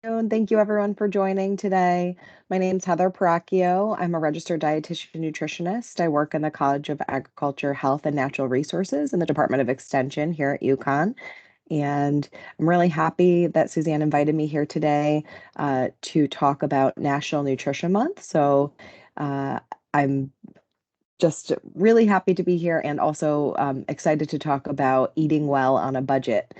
And thank you everyone for joining today. My name's Heather Peracchio. I'm a registered dietitian nutritionist. I work in the College of Agriculture, Health, and Natural Resources in the Department of Extension here at UConn. And I'm really happy that Suzanne invited me here today to talk about National Nutrition Month. So I'm just really happy to be here and also excited to talk about eating well on a budget.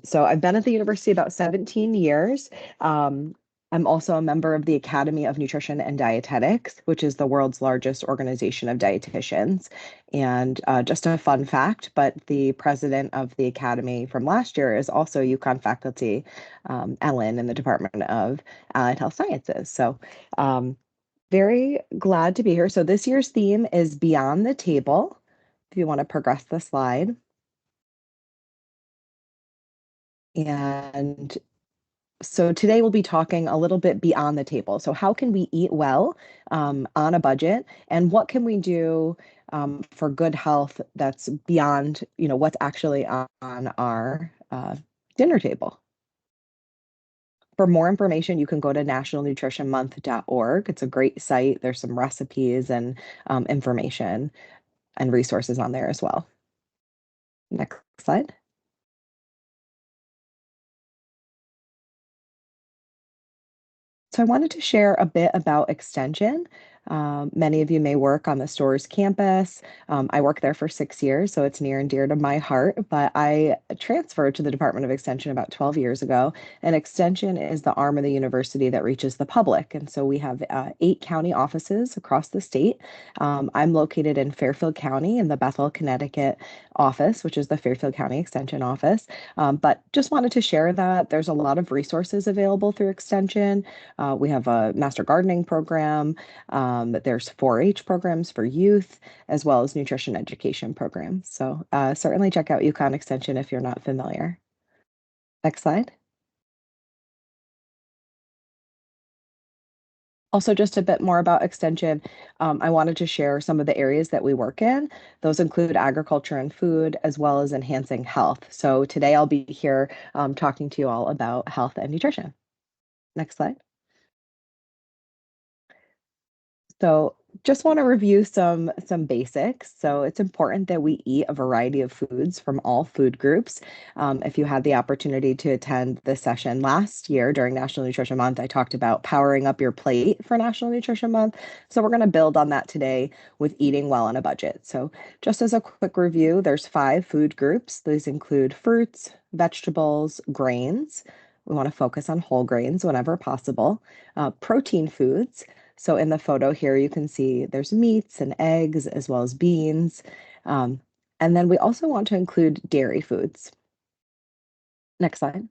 So I've been at the university about 17 years. I'm also a member of the Academy of Nutrition and Dietetics, which is the world's largest organization of dietitians. And just a fun fact, but the president of the Academy from last year is also UConn faculty, Ellen, in the Department of Allied Health Sciences. So very glad to be here. So this year's theme is Beyond the Table. If you want to progress the slide. And so today we'll be talking a little bit beyond the table. So how can we eat well on a budget, and what can we do for good health that's beyond, what's actually on our dinner table? For more information, you can go to nationalnutritionmonth.org. It's a great site. There's some recipes and information and resources on there as well. Next slide. So I wanted to share a bit about Extension. Many of you may work on the store's campus. I worked there for 6 years, so it's near and dear to my heart. But I transferred to the Department of Extension about 12 years ago, and Extension is the arm of the university that reaches the public. And so we have 8 county offices across the state. I'm located in Fairfield County in the Bethel, Connecticut office, which is the Fairfield County Extension office. But just wanted to share that there's a lot of resources available through Extension. We have a master gardening program. There's 4-H programs for youth, as well as nutrition education programs. So certainly check out UConn Extension if you're not familiar. Next slide. Also, just a bit more about Extension. I wanted to share some of the areas that we work in. Those include agriculture and food, as well as enhancing health. So today I'll be here talking to you all about health and nutrition. Next slide. So just want to review some basics. So it's important that we eat a variety of foods from all food groups. If you had the opportunity to attend the session last year during National Nutrition Month, I talked about powering up your plate for National Nutrition Month. So we're going to build on that today with eating well on a budget. So just as a quick review, there's 5 food groups. These include fruits, vegetables, grains. We want to focus on whole grains whenever possible. Protein foods. So in the photo here, you can see there's meats and eggs as well as beans. Um, and then we also want to include dairy foods. Next slide.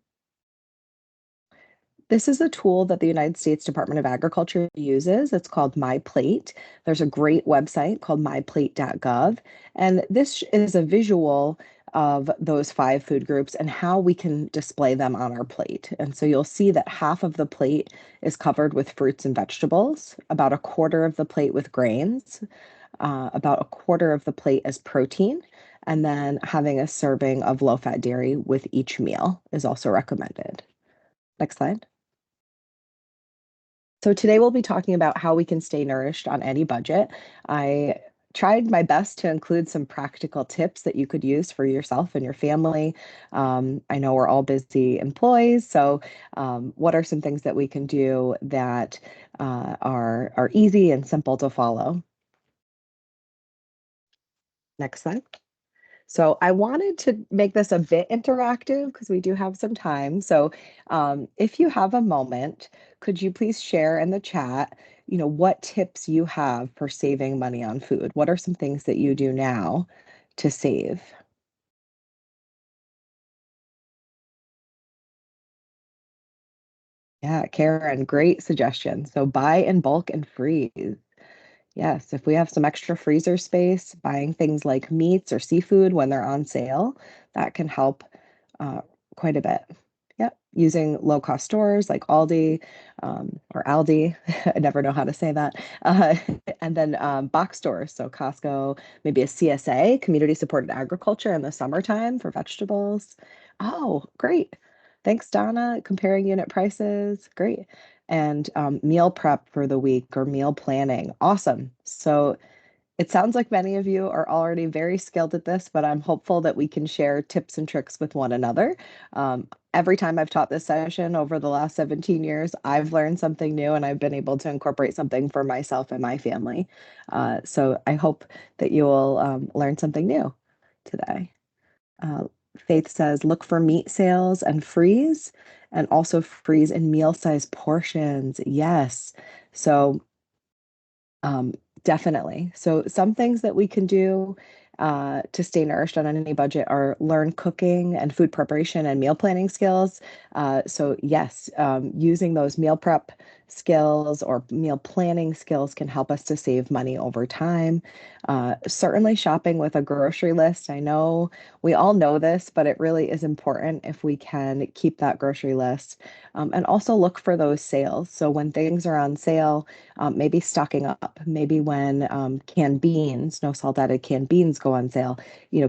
This is a tool that the United States Department of Agriculture uses. It's called My Plate. There's a great website called myplate.gov. And this is a visual of those 5 food groups and how we can display them on our plate. And so you'll see that half of the plate is covered with fruits and vegetables, about a quarter of the plate with grains, about a quarter of the plate as protein, and then having a serving of low-fat dairy with each meal is also recommended. Next slide. So today we'll be talking about how we can stay nourished on any budget. I tried my best to include some practical tips that you could use for yourself and your family. I know we're all busy employees, so what are some things that we can do that are easy and simple to follow? Next slide. So I wanted to make this a bit interactive because we do have some time. So if you have a moment, could you please share in the chat, what tips you have for saving money on food? What are some things that you do now to save? Yeah, Karen, great suggestion. So buy in bulk and freeze. Yes, if we have some extra freezer space, buying things like meats or seafood when they're on sale, that can help uh, quite a bit. Yep, using low-cost stores like Aldi or Aldi, I never know how to say that, and then box stores, so Costco, maybe a CSA, community-supported agriculture in the summertime for vegetables. Oh, great. Thanks, Donna. Comparing unit prices. Great. And meal prep for the week or meal planning. Awesome. So it sounds like many of you are already very skilled at this, but I'm hopeful that we can share tips and tricks with one another. Every time I've taught this session over the last 17 years, I've learned something new and I've been able to incorporate something for myself and my family. So I hope that you will learn something new today. Uh, Faith says, look for meat sales and also freeze in meal-sized portions. Yes. So um, definitely. So some things that we can do to stay nourished on any budget are learn cooking and food preparation and meal planning skills. So yes, using those meal prep skills or meal planning skills can help us to save money over time. Certainly shopping with a grocery list. I know we all know this, but it really is important if we can keep that grocery list. And also look for those sales. So when things are on sale, maybe stocking up, maybe when canned beans, no salt added canned beans go on sale,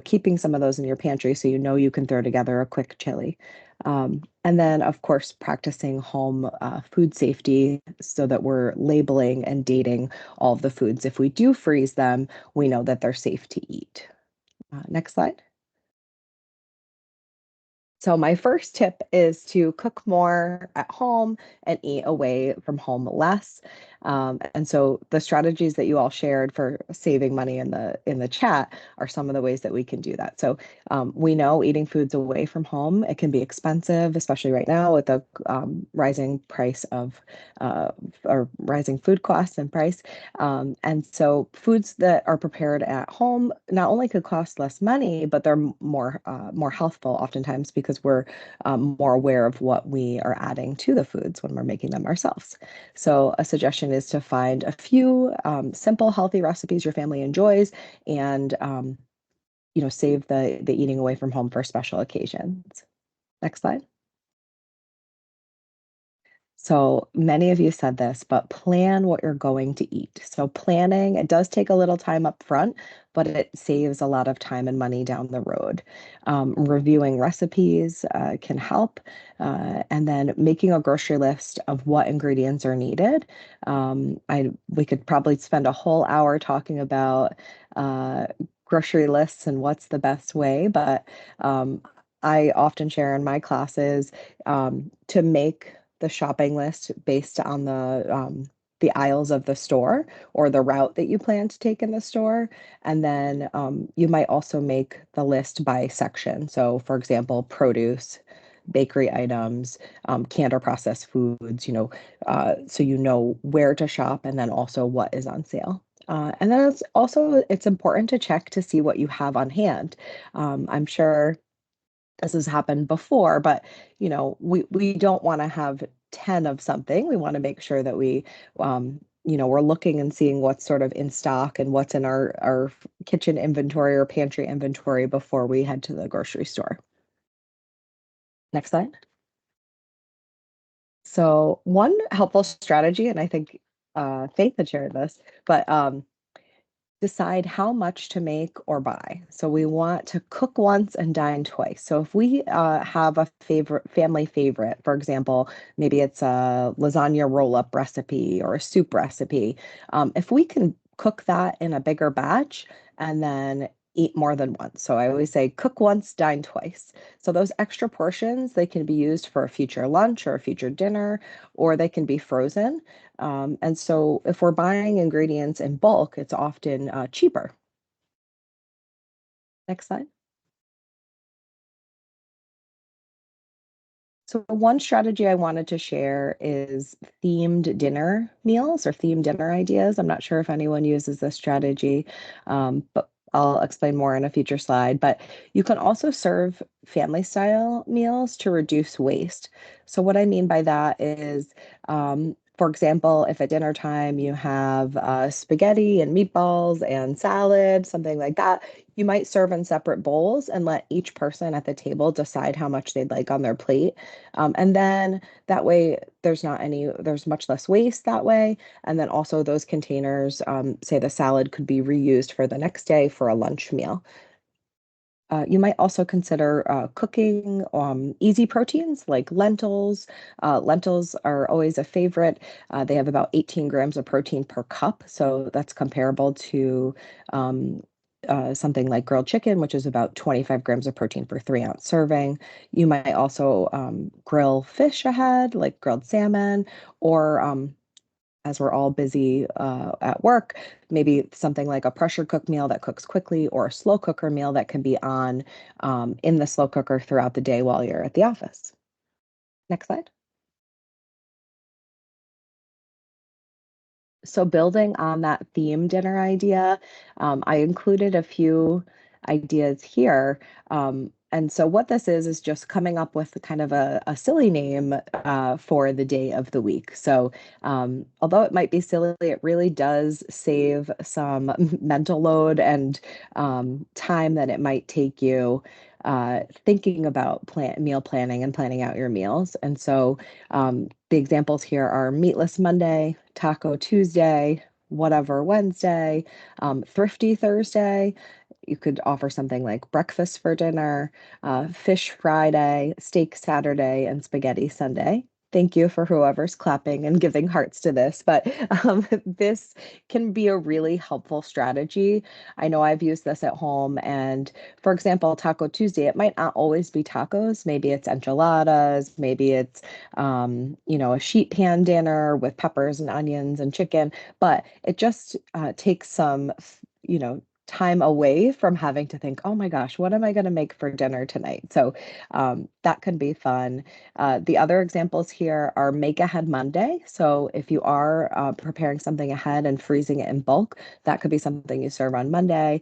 keeping some of those in your pantry so you know you can throw together a quick chili. And then, of course, practicing home food safety so that we're labeling and dating all of the foods. If we do freeze them, we know that they're safe to eat. Next slide. So my first tip is to cook more at home and eat away from home less. And so the strategies that you all shared for saving money in the chat are some of the ways that we can do that. So we know eating foods away from home, it can be expensive, especially right now with the rising price of or rising food costs and price. And so foods that are prepared at home not only could cost less money, but they're more healthful oftentimes because we're more aware of what we are adding to the foods when we're making them ourselves. So a suggestion is to find a few simple, healthy recipes your family enjoys and save the eating away from home for special occasions. Next slide. So many of you said this, but plan what you're going to eat. So planning, it does take a little time up front, but it saves a lot of time and money down the road. Reviewing recipes can help, and then making a grocery list of what ingredients are needed. We could probably spend a whole hour talking about grocery lists and what's the best way, but I often share in my classes to make the shopping list based on the aisles of the store or the route that you plan to take in the store. And then you might also make the list by section. So, for example, produce, bakery items, canned or processed foods, so you know where to shop and then also what is on sale. And then it's important to check to see what you have on hand. I'm sure this has happened before, but we don't want to have 10 of something. We want to make sure that we're looking and seeing what's sort of in stock and what's in our kitchen inventory or pantry inventory before we head to the grocery store. Next slide. So one helpful strategy, and I think Faith had shared this, but decide how much to make or buy. So we want to cook once and dine twice. So if we have a family favorite, for example, maybe it's a lasagna roll-up recipe or a soup recipe, if we can cook that in a bigger batch and then eat more than once. So I always say cook once, dine twice. So those extra portions, they can be used for a future lunch or a future dinner, or they can be frozen. And so if we're buying ingredients in bulk, it's often cheaper. Next slide. So one strategy I wanted to share is themed dinner meals or themed dinner ideas. I'm not sure if anyone uses this strategy, but I'll explain more in a future slide. But you can also serve family style meals to reduce waste. So what I mean by that is, for example, if at dinner time you have spaghetti and meatballs and salad, something like that, you might serve in separate bowls and let each person at the table decide how much they'd like on their plate. And then that way there's much less waste that way. And then also those containers, say the salad could be reused for the next day for a lunch meal. You might also consider cooking easy proteins like lentils. Lentils are always a favorite. They have about 18 grams of protein per cup, so that's comparable to um, something like grilled chicken, which is about 25 grams of protein per 3-ounce serving. You might also grill fish ahead, like grilled salmon, or as we're all busy at work, maybe something like a pressure cook meal that cooks quickly or a slow cooker meal that can be on in the slow cooker throughout the day while you're at the office. Next slide. So building on that theme dinner idea, I included a few ideas here. And so what this is just coming up with kind of a silly name for the day of the week. So although it might be silly, it really does save some mental load and time that it might take you thinking about meal planning and planning out your meals. And so the examples here are Meatless Monday, Taco Tuesday, Whatever Wednesday, Thrifty Thursday. You could offer something like breakfast for dinner, Fish Friday, Steak Saturday, and Spaghetti Sunday. Thank you for whoever's clapping and giving hearts to this, but this can be a really helpful strategy. I know I've used this at home, and for example, Taco Tuesday, it might not always be tacos. Maybe it's enchiladas, maybe it's a sheet pan dinner with peppers and onions and chicken, but it just takes some, time away from having to think, oh my gosh, what am I going to make for dinner tonight? So that can be fun. The other examples here are Make Ahead Monday. So if you are preparing something ahead and freezing it in bulk, that could be something you serve on Monday.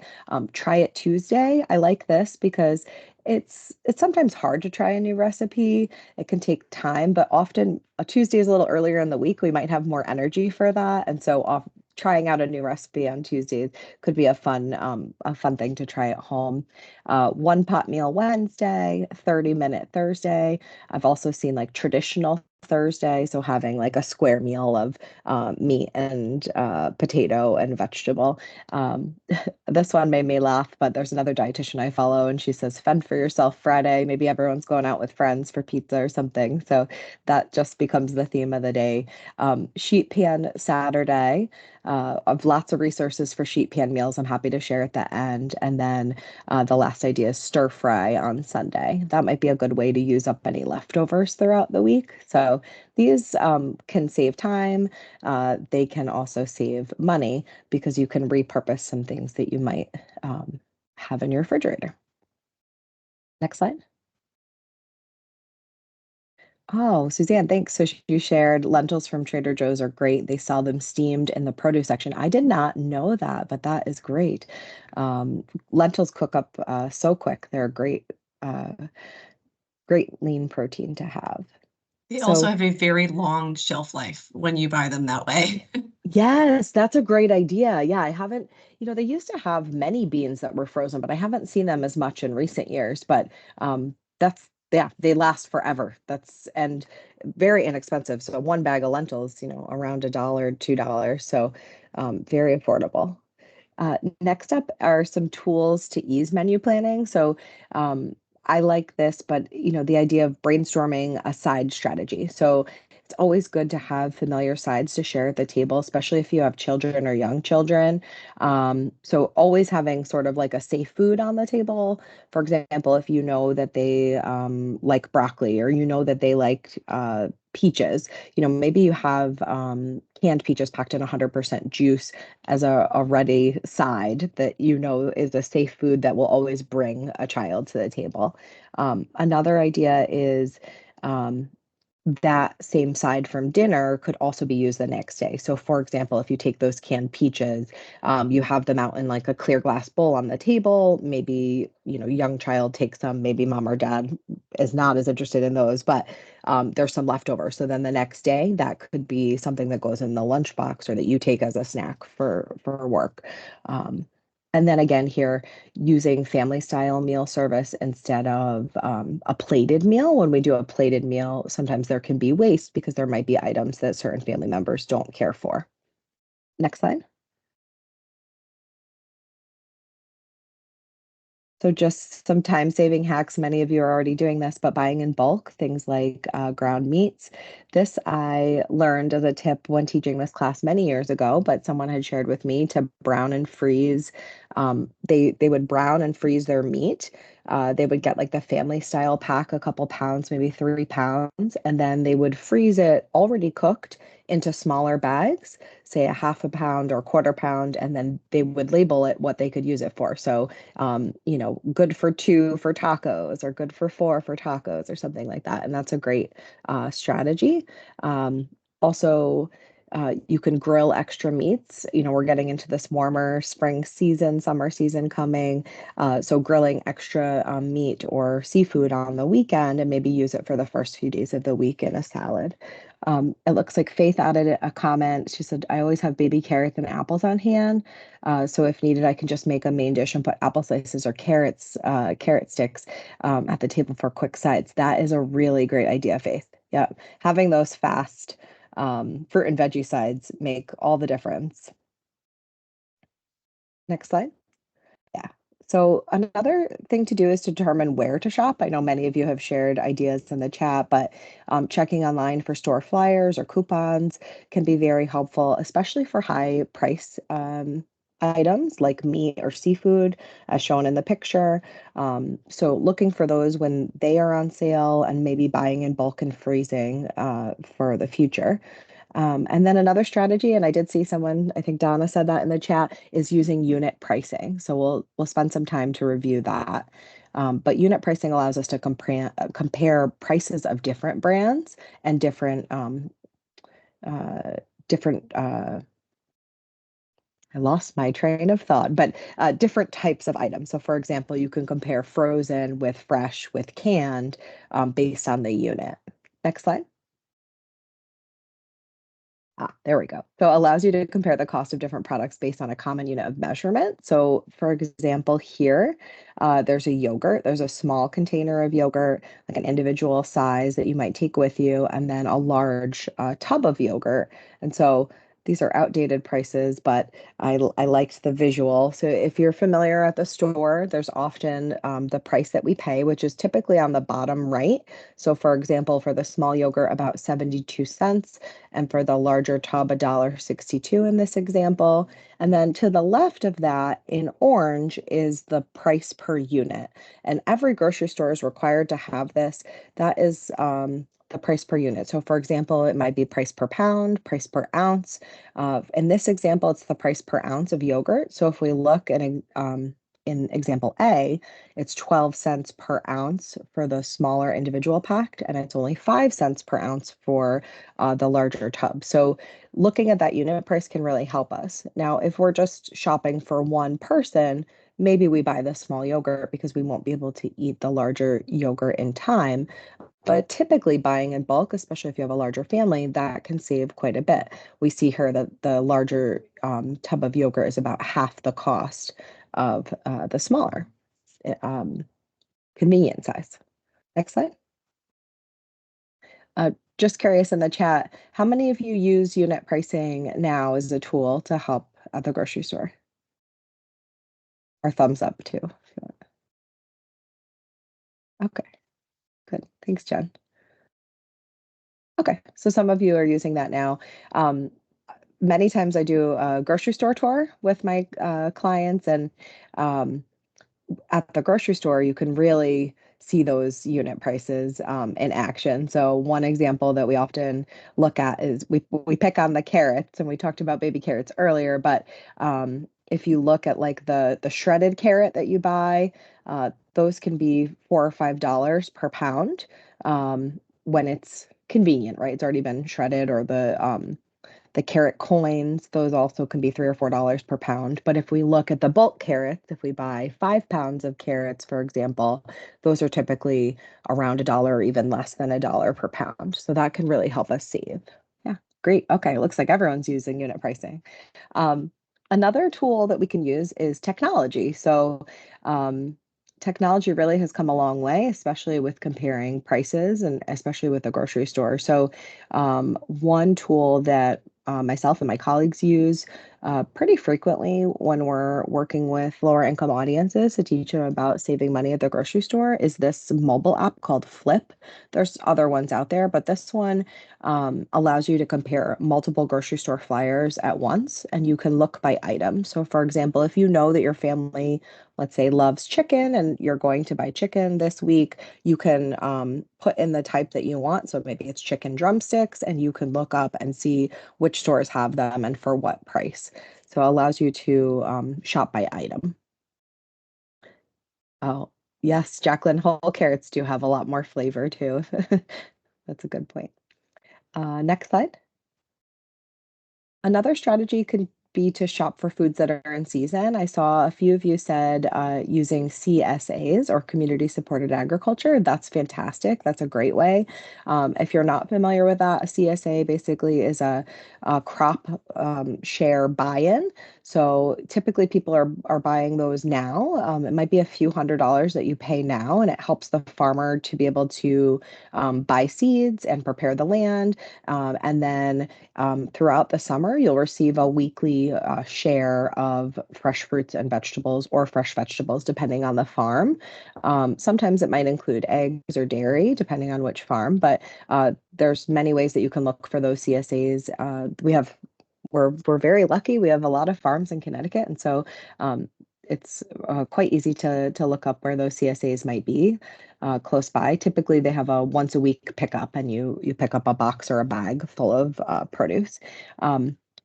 Try It Tuesday. I like this because it's sometimes hard to try a new recipe. It can take time, but often a Tuesday is a little earlier in the week. We might have more energy for that, and so trying out a new recipe on Tuesdays could be a fun thing to try at home. One pot meal Wednesday, 30-minute Thursday. I've also seen like traditional Thursday, so having like a square meal of meat and potato and vegetable. Um, this one made me laugh, but there's another dietitian I follow, and she says, "Fend for yourself Friday." Maybe everyone's going out with friends for pizza or something, so that just becomes the theme of the day. Sheet pan Saturday. Of lots of resources for sheet pan meals. I'm happy to share at the end. And then the last idea is stir fry on Sunday. That might be a good way to use up any leftovers throughout the week. So these can save time. They can also save money because you can repurpose some things that you might have in your refrigerator. Next slide. Oh, Suzanne, thanks. So you shared lentils from Trader Joe's are great. They sell them steamed in the produce section. I did not know that, but that is great. Lentils cook up so quick. They're a great lean protein to have. They also So have a very long shelf life when you buy them that way. yes, that's a great idea. Yeah, I haven't, they used to have many beans that were frozen, but I haven't seen them as much in recent years. But yeah, they last forever. And very inexpensive. So one bag of lentils, around $1, $2. So very affordable. Next up are some tools to ease menu planning. So I like this, but the idea of brainstorming a side strategy. So it's always good to have familiar sides to share at the table, especially if you have children or young children. So always having sort of like a safe food on the table. For example, if you know that they like broccoli or you know that they like peaches, maybe you have canned peaches packed in 100% juice as a ready side that is a safe food that will always bring a child to the table. Another idea is um, that same side from dinner could also be used the next day. So, for example, if you take those canned peaches, you have them out in like a clear glass bowl on the table. Maybe, young child takes some, maybe mom or dad is not as interested in those, but there's some leftover. So then the next day, that could be something that goes in the lunchbox or that you take as a snack for work. Um, and then again, here, using family style meal service instead of a plated meal. When we do a plated meal, sometimes there can be waste because there might be items that certain family members don't care for. Next slide. So just some time saving hacks. Many of you are already doing this, but buying in bulk, things like ground meats. This I learned as a tip when teaching this class many years ago, but someone had shared with me to brown and freeze. They would brown and freeze their meat. They would get like the family style pack, a couple pounds, maybe 3 pounds, and then they would freeze it already cooked into smaller bags, say a half a pound or quarter pound, and then they would label it what they could use it for. So good for two for tacos or good for four for tacos or something like that. And that's a great strategy. Um, also, you can grill extra meats. We're getting into this warmer spring season, summer season coming. So grilling extra meat or seafood on the weekend and maybe use it for the first few days of the week in a salad. It looks like Faith added a comment. She said, I always have baby carrots and apples on hand. So if needed, I can just make a main dish and put apple slices or carrot sticks at the table for quick sides. That is a really great idea, Faith. Yeah, having those fast fruit and veggie sides make all the difference. Next slide. Yeah. So another thing to do is to determine where to shop. I know many of you have shared ideas in the chat, but checking online for store flyers or coupons can be very helpful, especially for high price items like meat or seafood, as shown in the picture. So looking for those when they are on sale and maybe buying in bulk and freezing for the future. And then another strategy, and I did see someone, I think Donna said that in the chat, is using unit pricing. So we'll spend some time to review that. But unit pricing allows us to compare prices of different brands and uh, different. I lost my train of thought, but different types of items. So, for example, you can compare frozen with fresh with canned based on the unit. Next slide. There we go. So it allows you to compare the cost of different products based on a common unit of measurement. So for example, here, there's a yogurt. There's a small container of yogurt, like an individual size that you might take with you, and then a large tub of yogurt. And so these are outdated prices, but I liked the visual. So if you're familiar at the store, there's often the price that we pay, which is typically on the bottom right. So for example, for the small yogurt, about 72 cents and for the larger tub, $1.62 in this example. And then to the left of that in orange is the price per unit. And every grocery store is required to have this. That is the price per unit. So for example, it might be price per pound, price per ounce. In this example, it's the price per ounce of yogurt. So if we look at in example A, it's 12 cents per ounce for the smaller individual pack, and it's only 5 cents per ounce for the larger tub. So looking at that unit price can really help us. Now, if we're just shopping for one person, maybe we buy the small yogurt because we won't be able to eat the larger yogurt in time. But typically buying in bulk, especially if you have a larger family, that can save quite a bit. We see here that the larger tub of yogurt is about half the cost of the smaller um, convenient size. Next slide. Just curious in the chat, how many of you use unit pricing now as a tool to help at the grocery store? Or thumbs up too. Okay, good. Thanks, Jen. Okay, so some of you are using that now. Many times I do a grocery store tour with my clients, and um, at the grocery store, you can really see those unit prices in action. So one example that we often look at is we pick on the carrots, and we talked about baby carrots earlier, but if you look at like the shredded carrot that you buy, those can be $4 or $5 per pound when it's convenient, right? It's already been shredded, or the carrot coins, those also can be $3 or $4 per pound. But if we look at the bulk carrots, if we buy 5 pounds of carrots, for example, those are typically around a dollar or even less than a dollar per pound. So that can really help us save. Yeah, great. Okay, looks like everyone's using unit pricing. Um, Another tool that we can use is technology. So technology really has come a long way, especially with comparing prices and especially with the grocery store. So one tool that myself and my colleagues use pretty frequently when we're working with lower income audiences to teach them about saving money at the grocery store is this mobile app called Flip. There's other ones out there, but this one allows you to compare multiple grocery store flyers at once, and you can look by item. So, for example, if you know that your family, let's say, loves chicken and you're going to buy chicken this week, you can put in the type that you want. So maybe it's chicken drumsticks, and you can look up and see which stores have them and for what price. So it allows you to shop by item. Oh, yes, Jacqueline, whole carrots do have a lot more flavor too. That's a good point. Next slide. Another strategy could be to shop for foods that are in season. I saw a few of you said using CSAs or community supported agriculture. That's fantastic. That's a great way. If you're not familiar with that, a CSA basically is a crop share buy-in. So typically people are buying those now. It might be a few $100s that you pay now, and it helps the farmer to be able to buy seeds and prepare the land. And then throughout the summer, you'll receive a weekly share of fresh fruits and vegetables or fresh vegetables, depending on the farm. Sometimes it might include eggs or dairy, depending on which farm, but there's many ways that you can look for those CSAs. We're very lucky. We have a lot of farms in Connecticut, and so it's quite easy to look up where those CSAs might be close by. Typically, they have a once a week pickup, and you pick up a box or a bag full of produce.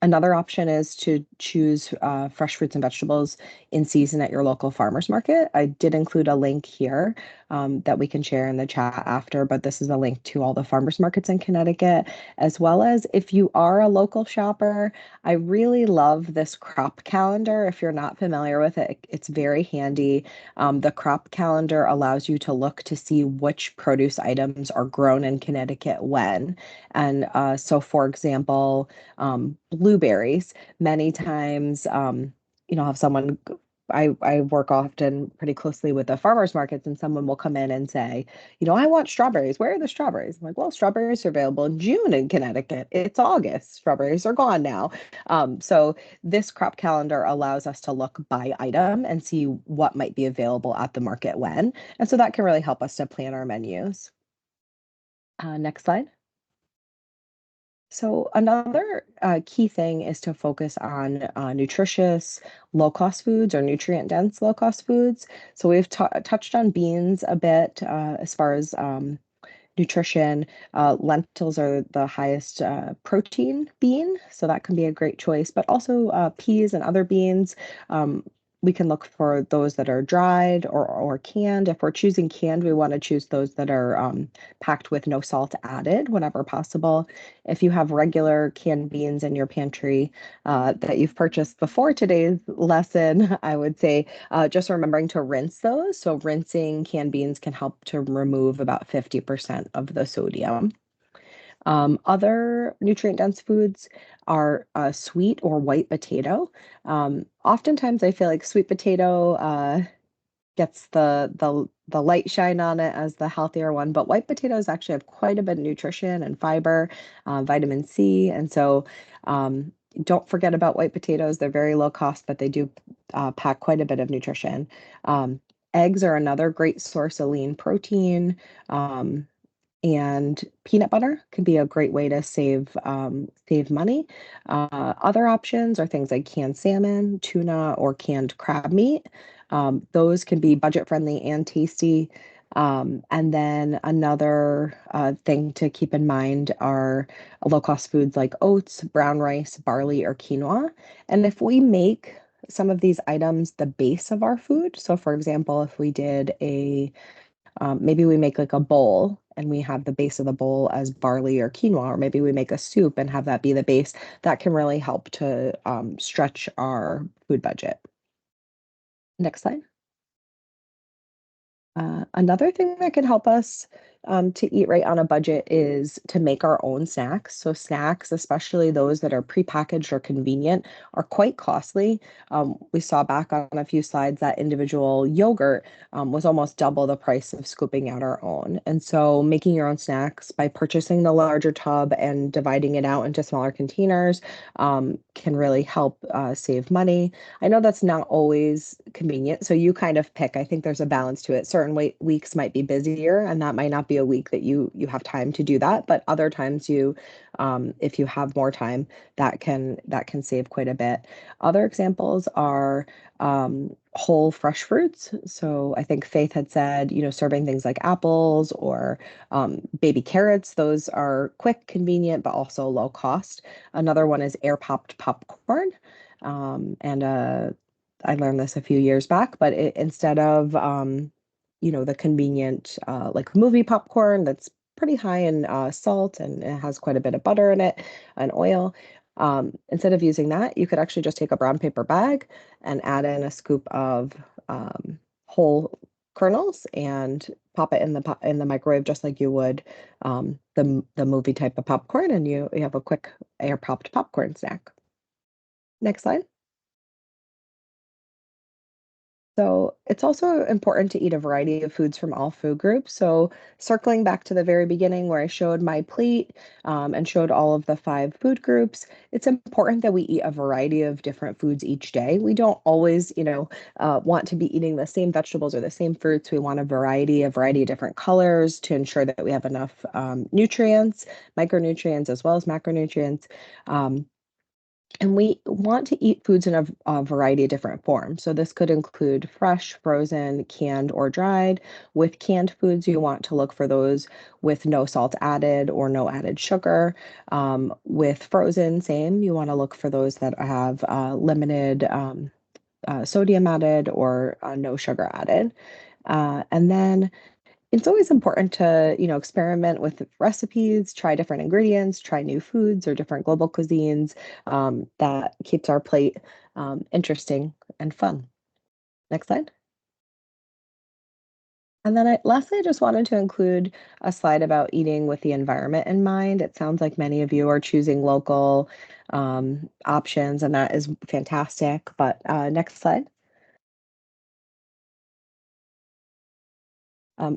Another option is to choose fresh fruits and vegetables in season at your local farmers market. I did include a link here that we can share in the chat after, but this is a link to all the farmers markets in Connecticut, as well as if you are a local shopper, I really love this crop calendar. If you're not familiar with it, it's very handy. The crop calendar allows you to look to see which produce items are grown in Connecticut when. And so, for example, blueberries, many times, have someone. I work often pretty closely with the farmers markets, and someone will come in and say, I want strawberries. Where are the strawberries? I'm like, well, strawberries are available in June in Connecticut. It's August. Strawberries are gone now. So this crop calendar allows us to look by item and see what might be available at the market when. And so that can really help us to plan our menus. Next slide. So another key thing is to focus on nutritious, low-cost foods or nutrient-dense low-cost foods. So we've touched on beans a bit as far as nutrition. Lentils are the highest protein bean, so that can be a great choice, but also peas and other beans. We can look for those that are dried or canned. If we're choosing canned, we want to choose those that are packed with no salt added whenever possible. If you have regular canned beans in your pantry that you've purchased before today's lesson, I would say just remembering to rinse those. So rinsing canned beans can help to remove about 50% of the sodium. Other nutrient-dense foods are sweet or white potato. Oftentimes, I feel like sweet potato gets the light shine on it as the healthier one, but white potatoes actually have quite a bit of nutrition and fiber, vitamin C, and so don't forget about white potatoes. They're very low cost, but they do pack quite a bit of nutrition. Um, Eggs are another great source of lean protein. And peanut butter can be a great way to save money. Other options are things like canned salmon, tuna, or canned crab meat. Those can be budget friendly and tasty. And then another thing to keep in mind are low cost foods like oats, brown rice, barley, or quinoa. And if we make some of these items the base of our food, so for example, if we did maybe we make like a bowl and we have the base of the bowl as barley or quinoa, or maybe we make a soup and have that be the base. That can really help to stretch our food budget. Next slide. Another thing that can help us to eat right on a budget is to make our own snacks. So snacks, especially those that are prepackaged or convenient, are quite costly. We saw back on a few slides that individual yogurt was almost double the price of scooping out our own. And so making your own snacks by purchasing the larger tub and dividing it out into smaller containers can really help save money. I know that's not always convenient, so you kind of pick. I think there's a balance to it. Certain weeks might be busier, and that might not be a week that you have time to do that. But other times if you have more time, that can save quite a bit. Other examples are whole fresh fruits. So I think Faith had said, serving things like apples or baby carrots. Those are quick, convenient, but also low cost. Another one is air popped popcorn. And I learned this a few years back, but instead of the convenient like movie popcorn that's pretty high in salt and it has quite a bit of butter in it and oil. Instead of using that, you could actually just take a brown paper bag and add in a scoop of whole kernels and pop it in the microwave just like you would the movie type of popcorn, and you have a quick air popped popcorn snack. Next slide. So it's also important to eat a variety of foods from all food groups. So circling back to the very beginning where I showed my plate and showed all of the 5 food groups, it's important that we eat a variety of different foods each day. We don't always, want to be eating the same vegetables or the same fruits. We want a variety of different colors to ensure that we have enough nutrients, micronutrients, as well as macronutrients. Um, and we want to eat foods in a variety of different forms. So this could include fresh, frozen, canned, or dried. With canned foods, you want to look for those with no salt added or no added sugar. With frozen, same, you want to look for those that have limited sodium added or no sugar added. And then it's always important to, experiment with recipes, try different ingredients, try new foods or different global cuisines. That keeps our plate interesting and fun. Next slide. And then lastly, I just wanted to include a slide about eating with the environment in mind. It sounds like many of you are choosing local options, and that is fantastic. But next slide.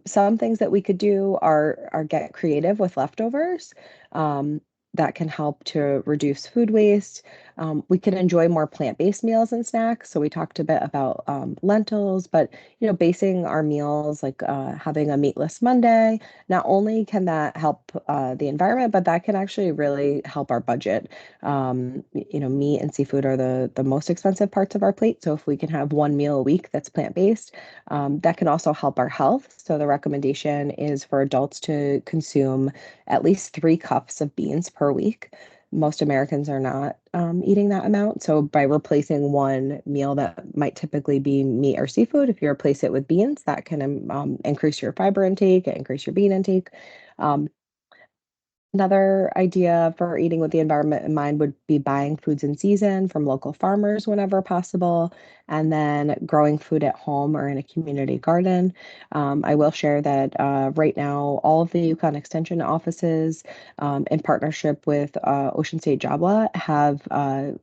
Some things that we could do are get creative with leftovers. Um, that can help to reduce food waste. We can enjoy more plant-based meals and snacks. So we talked a bit about lentils, but basing our meals like having a meatless Monday. Not only can that help the environment, but that can actually really help our budget. Meat and seafood are the most expensive parts of our plate. So if we can have one meal a week that's plant-based, that can also help our health. So the recommendation is for adults to consume at least 3 cups of beans per week. Most Americans are not eating that amount. So by replacing one meal that might typically be meat or seafood, if you replace it with beans, that can increase your fiber intake, increase your bean intake. Um, Another idea for eating with the environment in mind would be buying foods in season from local farmers whenever possible, and then growing food at home or in a community garden. I will share that right now, all of the Yukon Extension offices, in partnership with Ocean State Job Lot, have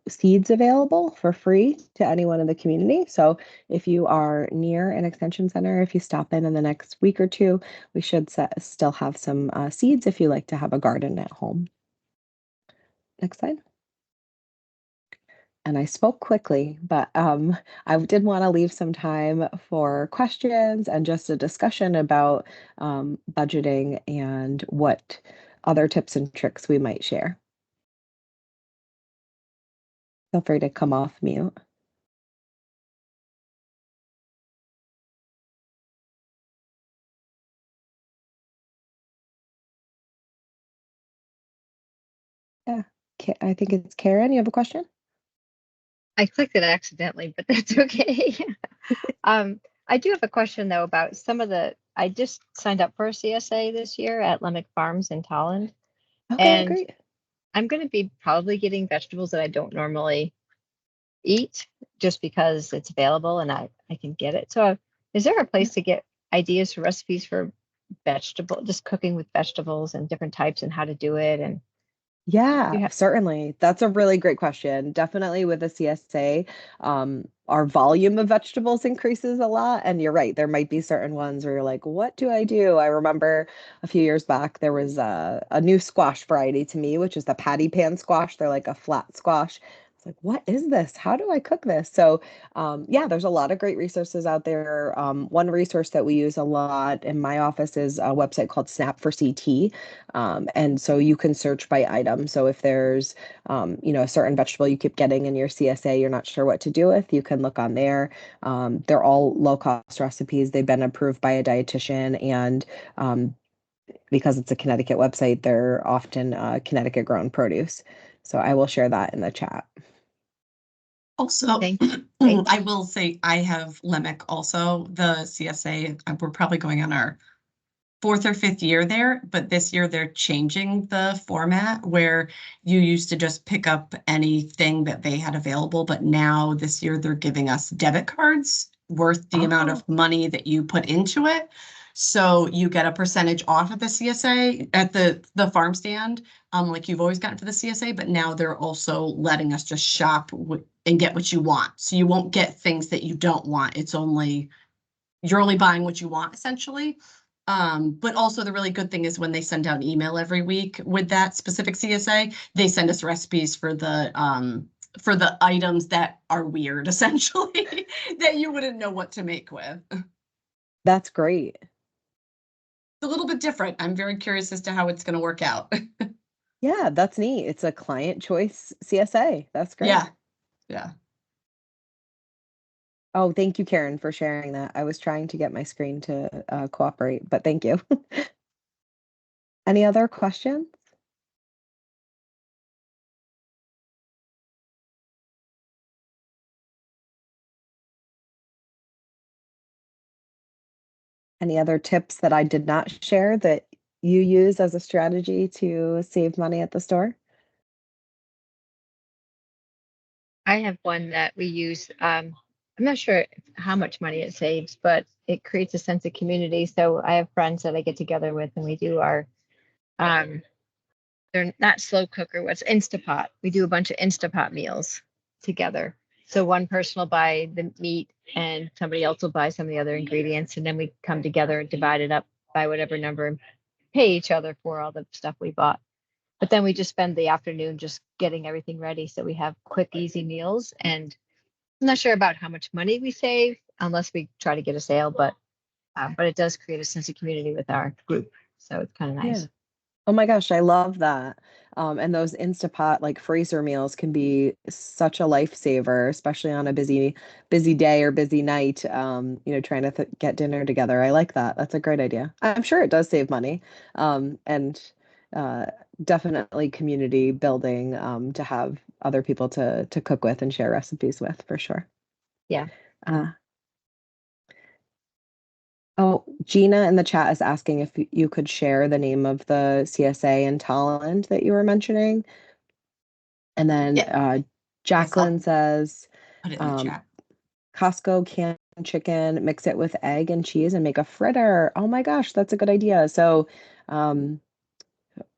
seeds available for free to anyone in the community. So if you are near an extension center, if you stop in the next week or two, we should still have some seeds if you like to have a garden at home. Next slide. And I spoke quickly, but I did want to leave some time for questions and just a discussion about budgeting and what other tips and tricks we might share. Feel free to come off mute. Yeah, I think it's Karen. You have a question? I clicked it accidentally, but that's okay. I do have a question though about I just signed up for a CSA this year at Lemmick Farms in Tolland, Okay, and great. I'm going to be probably getting vegetables that I don't normally eat just because it's available and I can get it. So is there a place to get ideas for recipes for just cooking with vegetables and different types and how to do it. And Yeah, you have, certainly. That's a really great question. Definitely with the CSA, our volume of vegetables increases a lot. And you're right, there might be certain ones where you're like, what do I do? I remember a few years back, there was a new squash variety to me, which is the patty pan squash. They're like a flat squash. It's like, what is this? How do I cook this? So, yeah, there's a lot of great resources out there. One resource that we use a lot in my office is a website called Snap for CT. And so you can search by item. So if there's, a certain vegetable you keep getting in your CSA, you're not sure what to do with, you can look on there. They're all low cost recipes. They've been approved by a dietitian, and because it's a Connecticut website, they're often Connecticut grown produce. So I will share that in the chat. Also, thank you. I will say I have Lemic also, the CSA. We're probably going on our 4th or 5th year there, but this year they're changing the format where you used to just pick up anything that they had available, but now this year they're giving us debit cards worth the amount of money that you put into it. So you get a percentage off of the CSA at the farm stand, like you've always gotten for the CSA, but now they're also letting us just shop and get what you want. So you won't get things that you don't want. You're only buying what you want essentially. But also the really good thing is when they send out an email every week with that specific CSA, they send us recipes for the items that are weird, essentially, that you wouldn't know what to make with. It's That's great. a little bit different. I'm very curious as to how it's going to work out. Yeah, that's neat. It's a client choice CSA. That's great. Yeah, yeah. Oh, thank you, Karen, for sharing that. I was trying to get my screen to cooperate, but thank you. Any other questions? Any other tips that I did not share that you use as a strategy to save money at the store? I have one that we use. I'm not sure how much money it saves, but it creates a sense of community. So I have friends that I get together with, and we do our um, they're not slow cooker, what's Instapot. We do a bunch of Instapot meals together. So one person will buy the meat and somebody else will buy some of the other ingredients, and then we come together and divide it up by whatever number and pay each other for all the stuff we bought. But then we just spend the afternoon just getting everything ready so we have quick, easy meals. And I'm not sure about how much money we save unless we try to get a sale, but it does create a sense of community with our group. So it's kind of Yeah. nice. Oh my gosh, I love that. And those Instapot like freezer meals can be such a lifesaver, especially on a busy day or busy night. Trying to get dinner together. I like that. That's a great idea. I'm sure it does save money. And uh, definitely community building to have other people to cook with and share recipes with for sure. Yeah. Uh, Oh, Gina in the chat is asking if you could share the name of the CSA in Tolland that you were mentioning. And then Yeah. Jacqueline says, Put it in the um, chat. Costco canned chicken, mix it with egg and cheese and make a fritter. Oh my gosh, that's a good idea. So, um,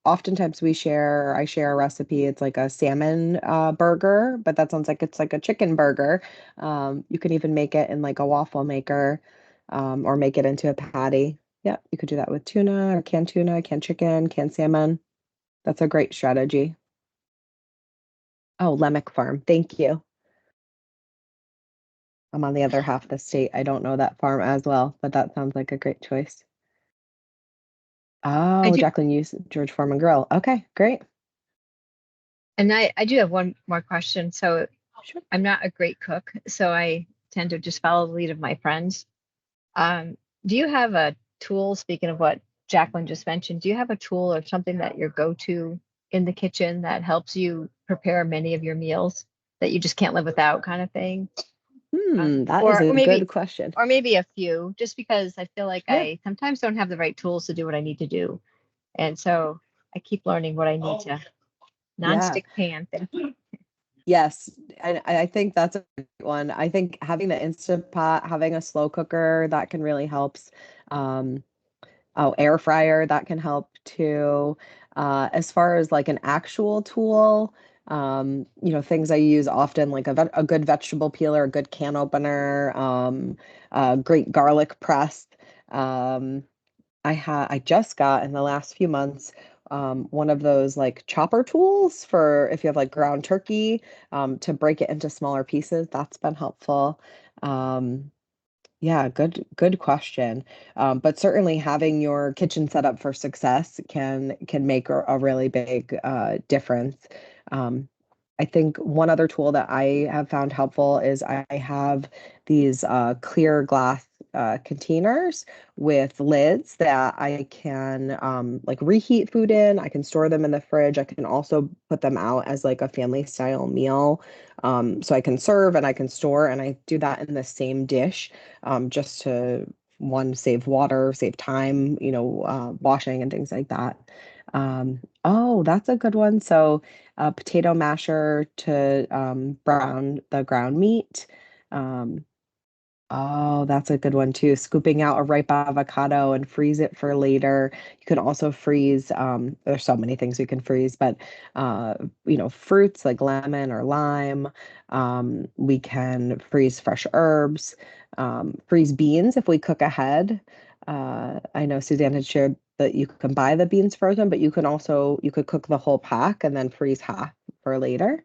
oftentimes I share a recipe. It's like a salmon burger, but that sounds like it's like a chicken burger. You can even make it in like a waffle maker, or make it into a patty. Yeah, you could do that with tuna, canned chicken, canned salmon. That's a great strategy. Oh, Lemick Farm. Thank you. I'm on the other half of the state. I don't know that farm as well, but that sounds like a great choice. I Oh, do. Jacqueline used George Foreman Grill. Okay, great. And I do have one more question. So Sure. I'm not a great cook, so I tend to just follow the lead of my friends. Do you have a tool, speaking of what Jacqueline just mentioned, do you have a tool or something that your go-to in the kitchen that helps you prepare many of your meals that you just can't live without kind of thing? That is Or a maybe good question. or maybe a few, just because I feel like Yeah, I sometimes don't have the right tools to do what I need to do. And so I keep learning what I need to. yeah. Non-stick pan. Yes, and I think that's a good one. I think having the Instant Pot, having a slow cooker, that can really helps. Um, Oh, air fryer, that can help too. As far as like an actual tool, things I use often, like a good vegetable peeler, a good can opener, a great garlic press. Um, I just got in the last few months one of those like chopper tools for if you have like ground turkey to break it into smaller pieces. That's been helpful. Um, yeah, good question. But certainly having your kitchen set up for success can make a really big difference. Um, I think one other tool that I have found helpful is I have these clear glass containers with lids that I can like reheat food in. I can store them in the fridge. I can also put them out as like a family style meal. So I can serve and I can store, and I do that in the same dish just to one, save water, save time, washing and things like that. Oh, that's a good one. So a potato masher to brown the ground meat. Um, Oh, that's a good one too. Scooping out a ripe avocado and freeze it for later. You can also freeze, there's so many things you can freeze, but fruits like lemon or lime. We can freeze fresh herbs, freeze beans if we cook ahead. I know Suzanne had shared that you can buy the beans frozen, but you could cook the whole pack and then freeze half for later.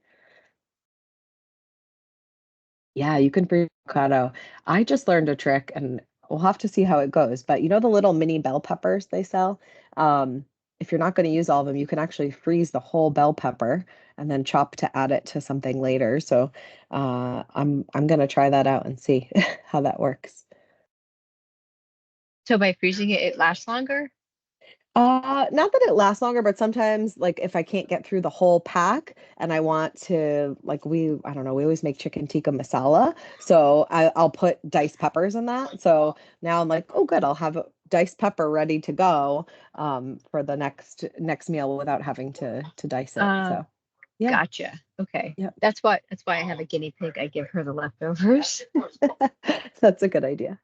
Yeah, you can freeze avocado. I just learned a trick and we'll have to see how it goes. But you know the little mini bell peppers they sell? Um, if you're not going to use all of them, you can actually freeze the whole bell pepper and then chop to add it to something later. So I'm gonna try that out and see how that works. So by freezing it, it lasts longer? Not that it lasts longer, but sometimes like if I can't get through the whole pack and I want to like I don't know, we always make chicken tikka masala. So I'll put diced peppers in that. So now I'm like, oh good, I'll have a diced pepper ready to go for the next meal without having to dice it. Uh, So yeah, Gotcha. Okay. yeah. That's why I have a guinea pig. I give her the leftovers. That's a good idea.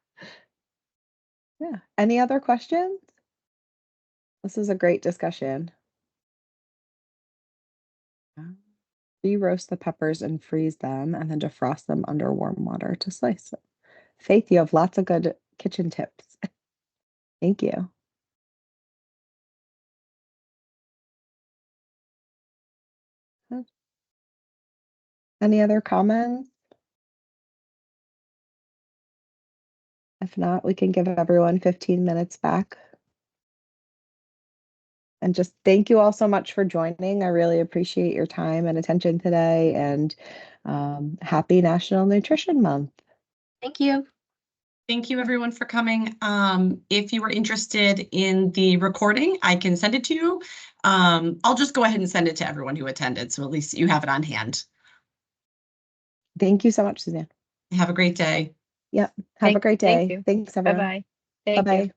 Yeah. Any other questions? This is a great discussion. Re-roast the peppers and freeze them, and then defrost them under warm water to slice them. Faith, you have lots of good kitchen tips. Thank you. Any other comments? If not, we can give everyone 15 minutes back. And just thank you all so much for joining. I really appreciate your time and attention today. And happy National Nutrition Month. Thank you. Thank you everyone for coming. If you were interested in the recording, I can send it to you. I'll just go ahead and send it to everyone who attended, so at least you have it on hand. Thank you so much, Suzanne. Have a great day. Yep. Have a great Thank day. you. Thanks, everyone. Bye-bye. Thank you. Bye-bye.